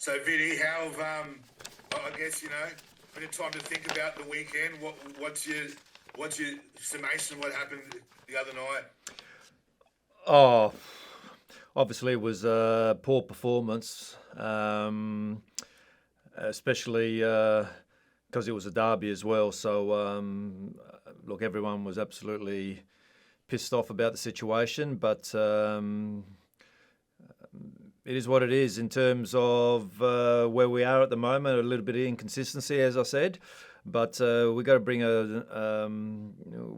So, Vinny, how have, I guess, bit of time to think about the weekend. What's your summation of what happened the other night? Oh, obviously it was a poor performance, especially because it was a derby as well. So, look, everyone was absolutely pissed off about the situation, but it is what it is in terms of where we are at the moment. A little bit of inconsistency, as I said, but we got to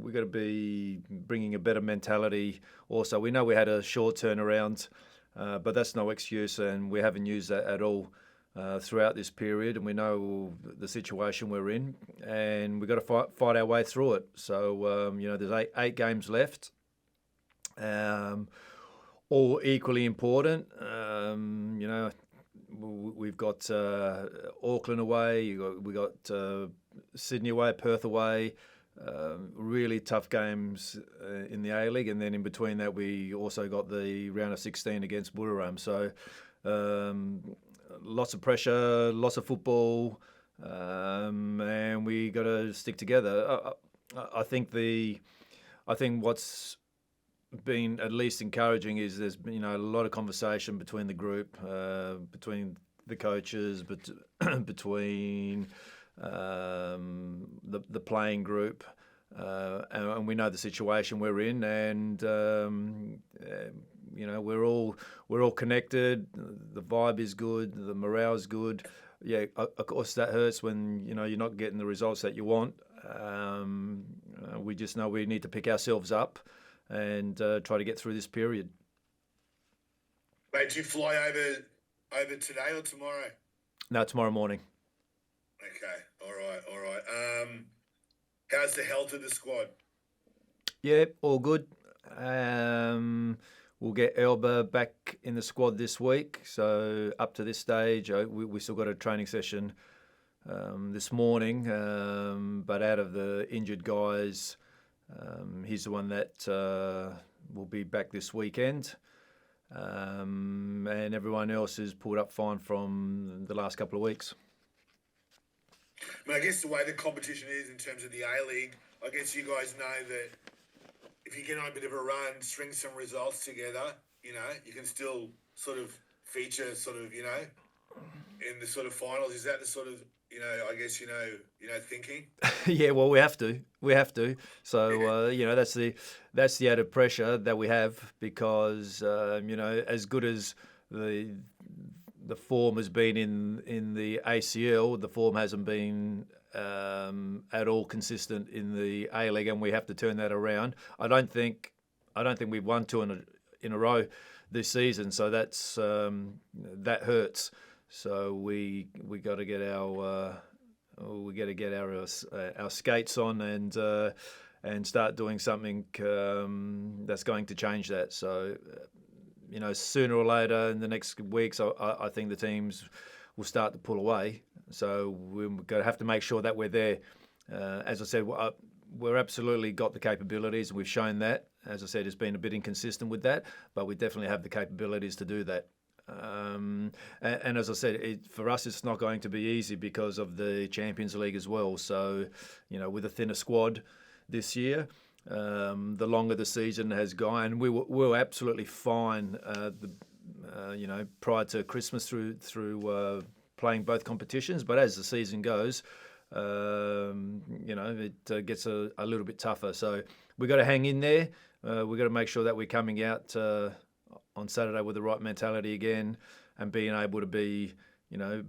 we got to be bringing a better mentality. Also, we know we had a short turnaround, but that's no excuse, and we haven't used that at all throughout this period. And we know the situation we're in, and we've got to fight our way through it. So there's eight games left. All equally important. We've got Auckland away. We got Sydney away, Perth away. Really tough games in the A-League, and then in between that, we also got the round of 16 against Buriram. So lots of pressure, lots of football, and we got to stick together. I think what's been at least encouraging is there's been a lot of conversation between the group, between the coaches, but between the playing group, and we know the situation we're in, and we're all connected. The vibe is good, the morale is good. Yeah, of course that hurts when you're not getting the results that you want. We just know we need to pick ourselves up and try to get through this period. Mate, do you fly over today or tomorrow? No, tomorrow morning. Okay, all right. How's the health of the squad? Yeah, all good. We'll get Elba back in the squad this week. So up to this stage, we still got a training session this morning. But out of the injured guys, he's the one that will be back this weekend. And everyone else is pulled up fine from the last couple of weeks. I mean, I guess the way the competition is in terms of the A-League, I guess you guys know that if you get on a bit of a run, string some results together, you can still sort of feature in the sort of finals. Is that the sort of, I guess, thinking? Yeah, well, we have to. So, that's the added pressure that we have because, as good as the form has been in the ACL, the form hasn't been at all consistent in the A-League, and we have to turn that around. I don't think we've won two in a row this season, so that hurts. So we got to get our skates on and start doing something that's going to change that. So sooner or later in the next weeks, I think the teams will start to pull away. So we're going to have to make sure that we're there. As I said, we're absolutely got the capabilities. We've shown that. As I said, it's been a bit inconsistent with that, but we definitely have the capabilities to do that. And as I said, for us, it's not going to be easy because of the Champions League as well. So, with a thinner squad this year, the longer the season has gone, we were absolutely fine. Prior to Christmas through playing both competitions, but as the season goes, it gets a little bit tougher. So we've got to hang in there. We've got to make sure that we're coming out on Saturday with the right mentality again and being able to be,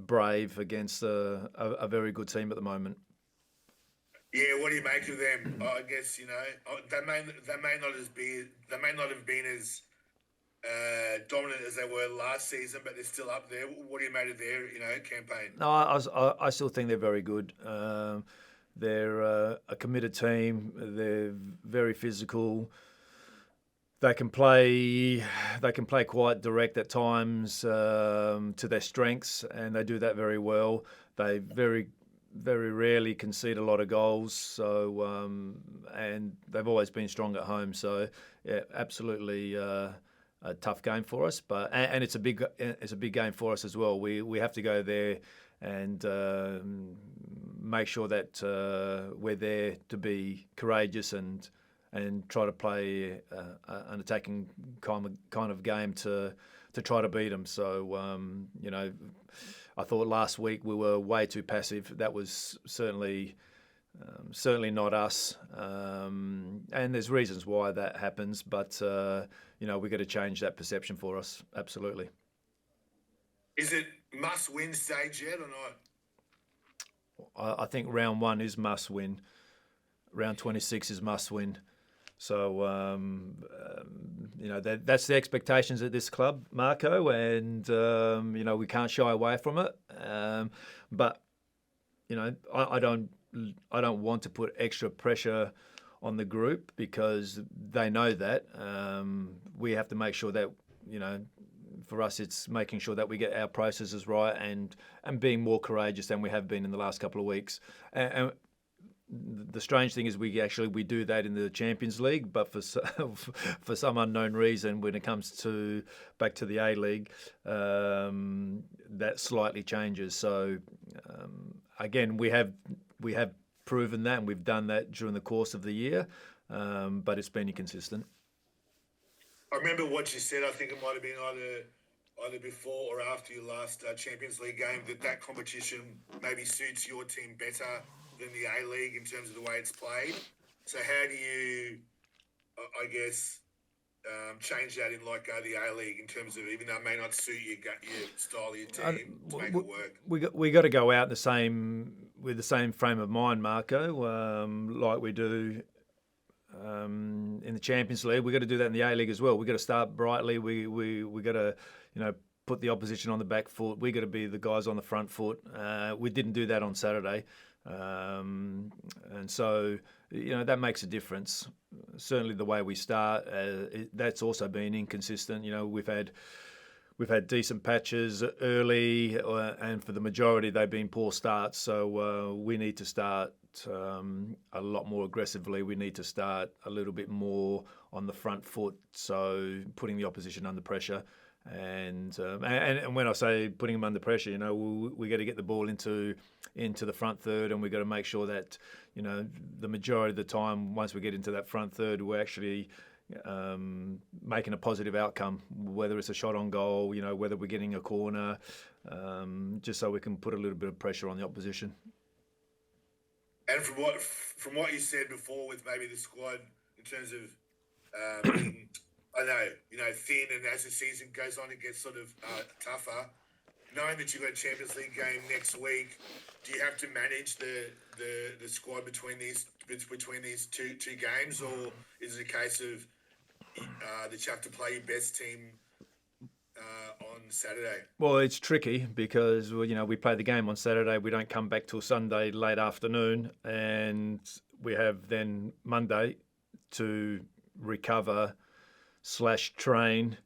brave against a very good team at the moment. Yeah, what do you make of them? I guess they may not have been as dominant as they were last season, but they're still up there. What do you make of their campaign? No, I still think they're very good. They're a committed team. They're very physical. They can play quite direct at times to their strengths, and they do that very well. They very rarely concede a lot of goals. So and they've always been strong at home. So yeah, absolutely a tough game for us, but and it's a big game for us as well. We have to go there and make sure that we're there to be courageous and try to play an attacking kind of game to try to beat them. So I thought last week we were way too passive. That was certainly not us, and there's reasons why that happens. But we've got to change that perception for us. Absolutely. Is it must-win stage yet or not? I think round 1 is must-win. Round 26 is must-win. So that's the expectations at this club, Marco, and we can't shy away from it. But I don't want to put extra pressure on the group because they know that. We have to make sure that for us, it's making sure that we get our processes right and being more courageous than we have been in the last couple of weeks. And the strange thing is we do that in the Champions League, but for some unknown reason, when it comes back to the A-League, that slightly changes. So again, we have proven that, and we've done that during the course of the year, but it's been inconsistent. I remember what you said. I think it might have been either before or after your last Champions League game that competition maybe suits your team better than the A-League in terms of the way it's played. So how do you, I guess, change that in the A-League in terms of, even though it may not suit your style of your team, to make it work? We got to go out with the same frame of mind, Marco, like we do in the Champions League. We got to do that in the A-League as well. We got to start brightly. We got to put the opposition on the back foot. We got to be the guys on the front foot. We didn't do that on Saturday. And so that makes a difference. Certainly the way we start, that's also been inconsistent. We've had decent patches early, and for the majority they've been poor starts. So we need to start a lot more aggressively. We need to start a little bit more on the front foot, so putting the opposition under pressure. And when I say putting them under pressure, we got to get the ball into the front third, and we got to make sure that the majority of the time, once we get into that front third, we're actually making a positive outcome, whether it's a shot on goal, whether we're getting a corner, just so we can put a little bit of pressure on the opposition. And from what you said before, with maybe the squad in terms of being, I know, thin, and as the season goes on, it gets sort of tougher. Knowing that you've got a Champions League game next week, do you have to manage the squad between these two games, or is it a case of that you have to play your best team on Saturday? Well, it's tricky because we play the game on Saturday. We don't come back till Sunday late afternoon, and we have then Monday to recover / train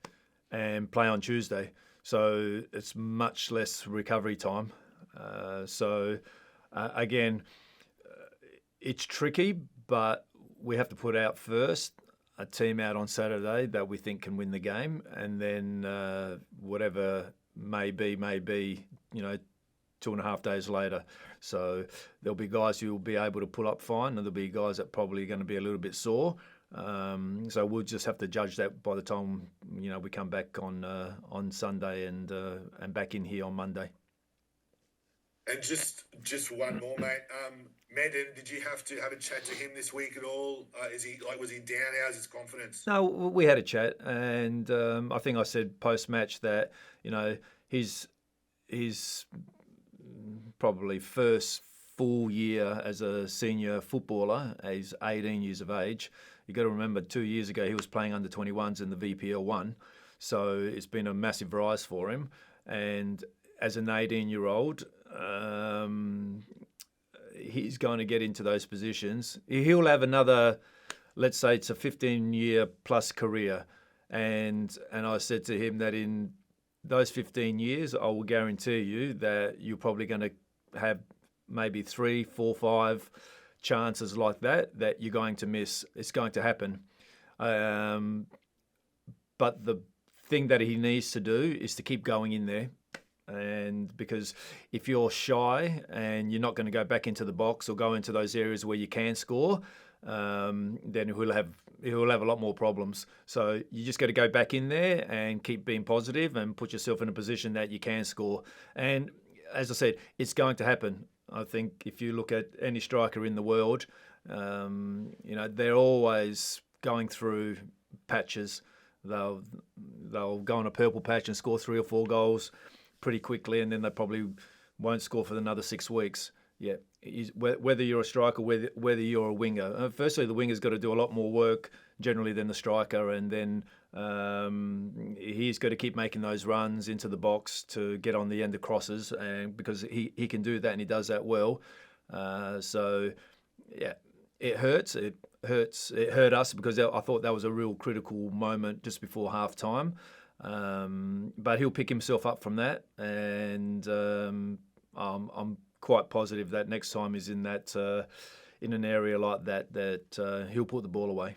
and play on Tuesday. So it's much less recovery time. Again, it's tricky, but we have to put out first a team out on Saturday that we think can win the game, and then whatever may be 2.5 days later. So there'll be guys who will be able to pull up fine, and there'll be guys that probably going to be a little bit sore. So we'll just have to judge that by the time we come back on Sunday and back in here on Monday. And just one more, mate. Madden, did you have to have a chat to him this week at all? Was he down? How's his confidence? No, we had a chat, and I think I said post-match that his probably first full year as a senior footballer. He's 18 years of age. You got to remember, 2 years ago he was playing under 21s in the VPL 1, so it's been a massive rise for him. And as an 18-year-old, he's going to get into those positions. He'll have another, let's say it's a 15-year plus career. And I said to him that in those 15 years, I will guarantee you that you're probably going to have maybe 3, 4, 5 chances like that you're going to miss. It's going to happen. But the thing that he needs to do is to keep going in there. And because if you're shy and you're not going to go back into the box or go into those areas where you can score, then he'll have a lot more problems. So you just got to go back in there and keep being positive and put yourself in a position that you can score. And as I said, it's going to happen. I think if you look at any striker in the world, they're always going through patches. They'll go on a purple patch and score 3 or 4 goals pretty quickly, and then they probably won't score for another 6 weeks. Yeah, whether you're a striker, whether you're a winger. Firstly, the winger's got to do a lot more work generally than the striker, and then he's got to keep making those runs into the box to get on the end of crosses, and because he can do that and he does that well. So yeah, it hurts. It hurt us because I thought that was a real critical moment just before half time. But he'll pick himself up from that, and I'm quite positive that next time he's in that in an area like that he'll put the ball away.